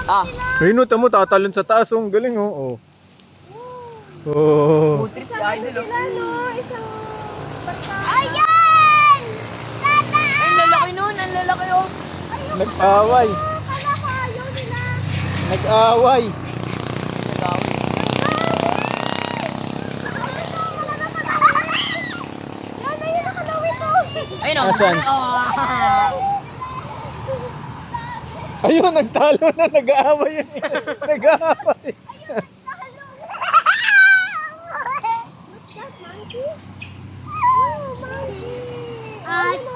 Ah. Ayun o, tamo, tatalon sa taas. Oh, ang galing oh. Oh. Putri si Idol. Isang bata. Ayan! Tata! Ang lalaki nun, ang lalaki oh. Nag-away. Kala ko ayaw nila. Nag-away. Yan na yun, nakalawin ko. Ayun oh. Asan? Ayun, nagtalo na. Nag-aaway yun. Nag-aaway.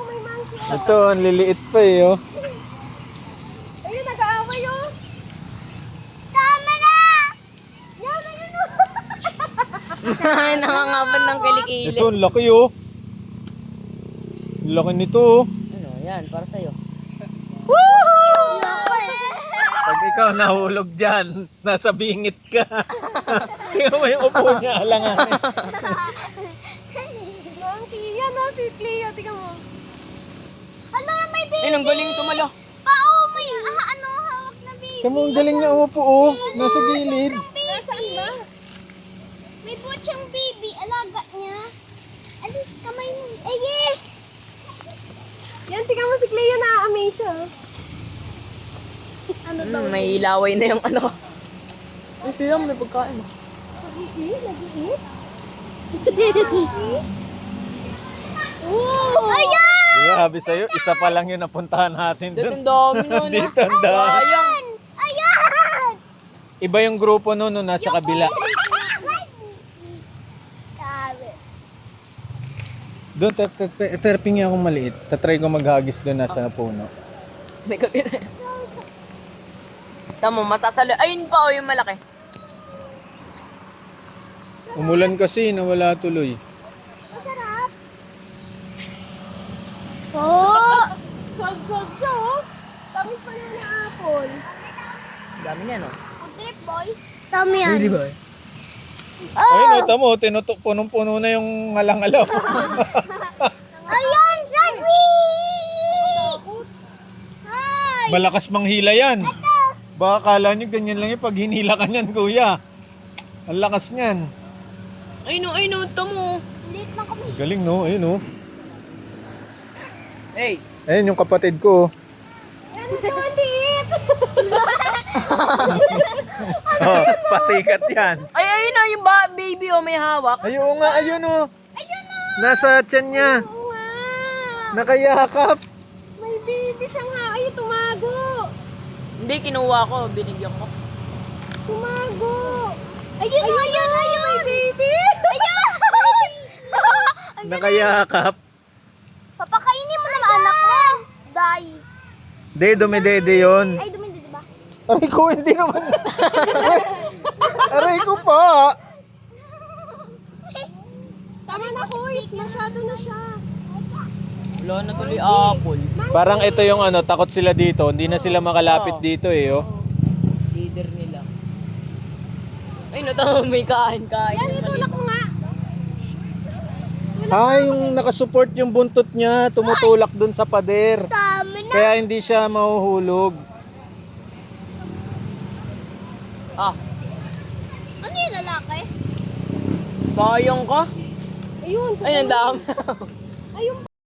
May monkey. Ito, ang liliit pa eh oh. Ayun, nag-aaway yun. Tama na! Yan na yun. Nangangabad ng kilikili. Ito, ang laki oh. Ang laki nito oh. Ano, yan, para sa'yo. Pag ikaw nahulog dyan, nasa bingit ka. Tingnan mo yung upo niya, alanganin. Monkey. Yan o, si Cleo. Tingnan mo. Hala, may baby. Ayun, ang galing tumalo. May hawak na baby. Tingnan mo, ang galing niya umupo oh. Nasa gilid. Nasaan ba? May putsang baby. Alaga niya. Alis, kamay mo. Eh, yes! Yan, tingnan mo si Cleo, na-amaze siya. Ano daw? May ilaway na yung ano. Ay, siya, may pagkain. Nag-iit? Nag-iit? Ooh! Ayan! Diba, sabi sa'yo, isa pa lang yung napuntahan natin Dito dun. ang dami nun. Dito ang dami. Sayang. Ayan! Iba yung grupo nun, nasa kabila. Sabi. Doon, terping niya akong maliit. Tatry ko maghagis doon nasa puno. May kabila. Tamo, matasalo. Ayun pa, oh, yung malaki. Umulan kasi, nawala tuloy. Masarap. Oh! Sab-sab siya, oh. Tamis pa yun yung apple. Dami niya, no? Food trip, boy. Tami yan. Really ba? Ayun, ito mo, tinutok punong-puno na yung ngalang-alaw. Ayan, Sabi! Hi! Malakas manghila yan. Baka kala nyo ganyan lang yung pag hinila ka niyan, kuya. Ang lakas niyan. Ay no, tamo. Late na kami. Galing no, ayun no. Hey. Ayun yung kapatid ko. Ano ito, liit? Oh, pasikat yan. Ay, ayun na, yung baby, oh, may hawak. Ayun nga, ayun oh. Ayun na! Nasa tiyan niya. Wow! Nakayakap. May baby siyang ay, tumago! Hindi, kinuha ko, binigyan ko. Tumago! Ayun na, ayun! May baby! Ayun! Nakayakap. Papakainin mo naman anak mo! Die! De, dumidede yun. Ay, dumindi, diba? Aray ko, hindi naman. Aray ko pa. Tama na, boys! Masyado na siya. Wala na tuloy apple. Parang ito yung ano, takot sila dito. Hindi na sila makalapit dito eh. Oh. Leader nila. Ay, tamo, may kain. Yan, itulak mo nga. Ay, yung nakasupport yung buntot niya, tumutulak dun sa pader. Tama na! Kaya hindi siya mahuhulog. Ah, Ano yung lalaki? sayang ka. Ayun! Ay, ang dami. Ayun!